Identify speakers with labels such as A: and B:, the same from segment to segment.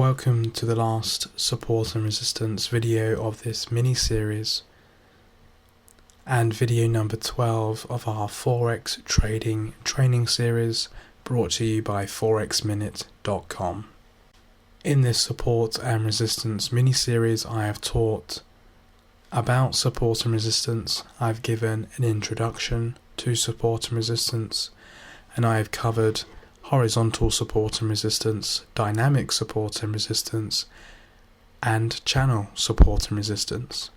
A: Welcome to the last support and resistance video of this mini-series and video number 12 of our Forex trading training series brought to you by forexminute.com. In this support and resistance mini-series I have taught about support and resistance, I've given an introduction to support and resistance, and I have covered horizontal support and resistance, dynamic support and resistance, and channel support and resistance.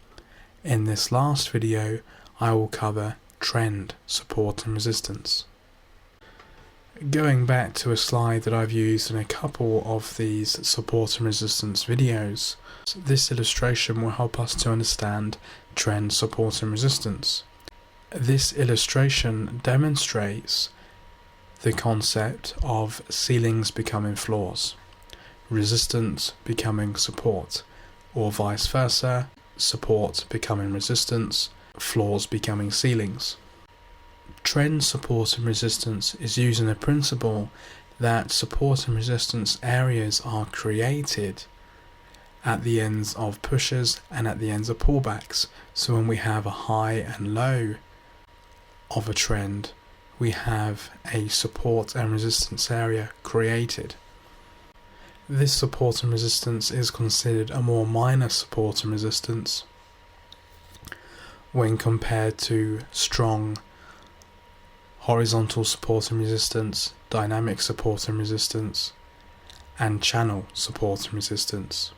A: In this last video, I will cover trend support and resistance. Going back to a slide that I've used in a couple of these support and resistance videos, this illustration will help us to understand trend support and resistance. This illustration demonstrates the concept of ceilings becoming floors, resistance becoming support, or vice versa, support becoming resistance, floors becoming ceilings. Trend support and resistance is using the principle that support and resistance areas are created at the ends of pushes and at the ends of pullbacks. So when we have a high and low of a trend, we have a support and resistance area created. This support and resistance is considered a more minor support and resistance when compared to strong horizontal support and resistance, dynamic support and resistance, and channel support and resistance.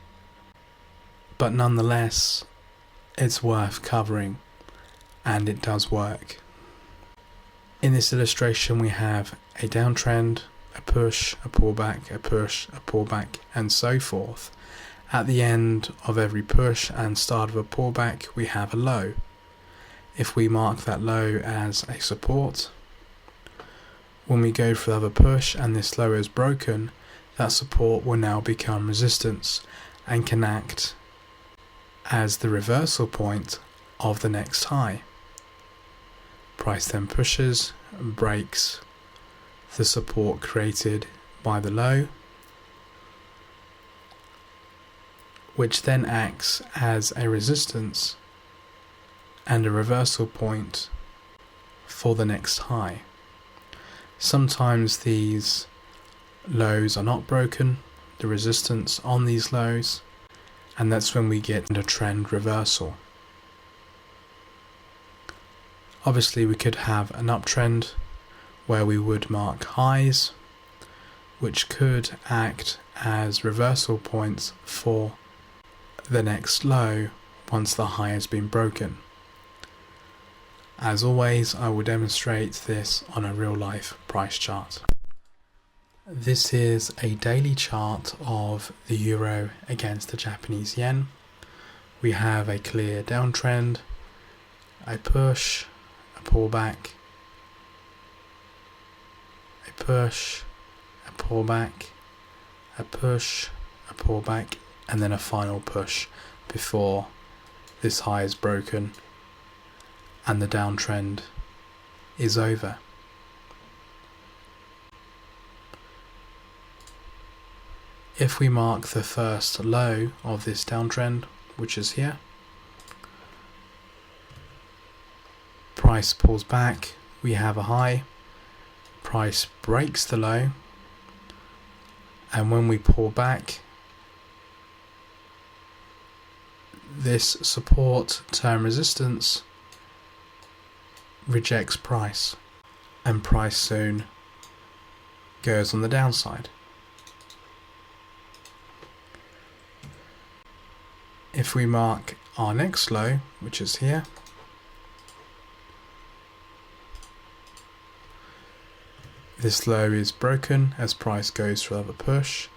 A: But nonetheless, it's worth covering, and it does work. In this illustration we have a downtrend, a push, a pullback, a push, a pullback, and so forth. At the end of every push and start of a pullback we have a low. If we mark that low as a support, when we go for the other push and this low is broken, that support will now become resistance and can act as the reversal point of the next high. Price then pushes and breaks the support created by the low, which then acts as a resistance and a reversal point for the next high. Sometimes these lows are not broken, the resistance on these lows, and that's when we get a trend reversal. Obviously we could have an uptrend where we would mark highs, which could act as reversal points for the next low once the high has been broken. As always, I will demonstrate this on a real life price chart. This is a daily chart of the euro against the Japanese yen. We have a clear downtrend, a push, a pullback, a push, a pullback, a push, a pullback, and then a final push before this high is broken and the downtrend is over. If we mark the first low of this downtrend, which is here, price pulls back, we have a high, price breaks the low, and when we pull back, this support term resistance rejects price, and price soon goes on the downside. If we mark our next low, which is here, this low is broken as price goes for another push,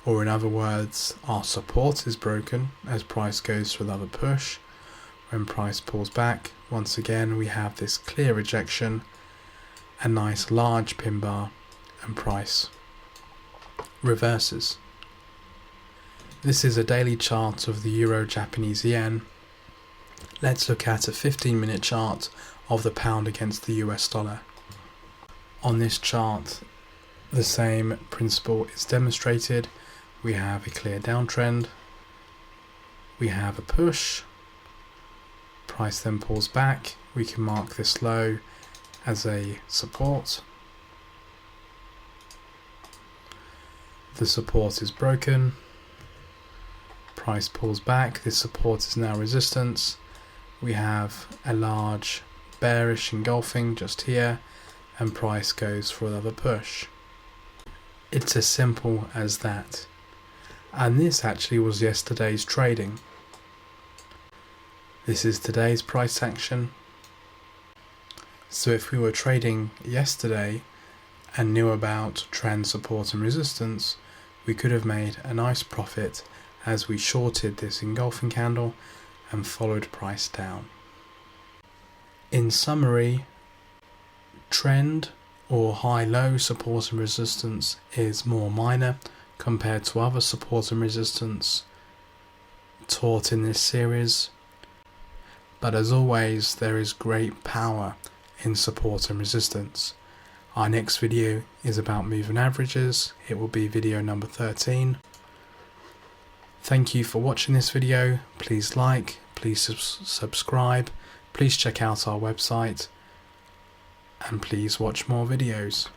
A: or in other words, our support is broken as price goes for another push. When price pulls back, once again we have this clear rejection, a nice large pin bar, and price reverses. This is a daily chart of the Euro Japanese yen. Let's look at a 15-minute chart of the pound against the US dollar. On this chart, the same principle is demonstrated. we have a clear downtrend, we have a push, price then pulls back, we can mark this low as a support. The support is broken, price pulls back, this support is now resistance. We have a large bearish engulfing just here, and price goes for another push. It's as simple as that. And this actually was yesterday's trading. This is today's price action. So if we were trading yesterday and knew about trend support and resistance, we could have made a nice profit as we shorted this engulfing candle and followed price down. In summary, trend or high-low support and resistance is more minor compared to other support and resistance taught in this series, but as always there is great power in support and resistance. Our next video is about moving averages. It will be video number 13. Thank you for watching this video. Please like, please subscribe, please check out our website, and please watch more videos.